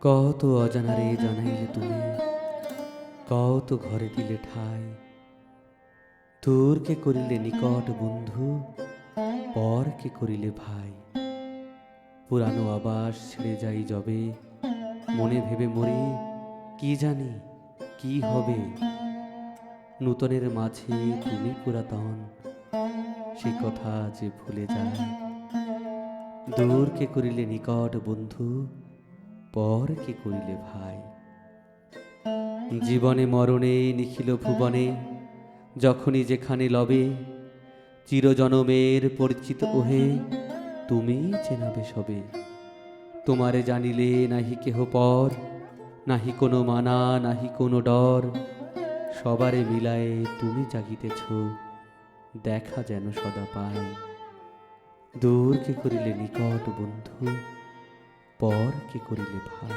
কত অজানারে জানাইলে তুমি, কত ঘরে দিলে ঠাই। দূরকে করিলে নিকট বন্ধু, পরকে করিলে ভাই। পুরানো আবাস ছেড়ে যাই যবে, মনে ভেবে মরি কি জানি কি হবে। নূতনের মাঝে তুমি পুরাতন, সে কথা যে ভুলে যায়। দূরকে করিলে নিকট বন্ধু, পরকে করিলে ভাই। জীবনে মরণে নিখিল ভুবনে, যখনই যেখানে লবে, চিরজনমের পরিচিত ওহে তুমি চেনাবে সবে। তোমারে জানিলে নাহি কেহ পর, নাহি কোনো মানা নাহি কোনো ডর। সবারে মিলায়ে তুমি জাগিতেছ, দেখা যেন সদা পাই। দূরকে করিলে নিকট বন্ধু, পরকে করিলে ভাই।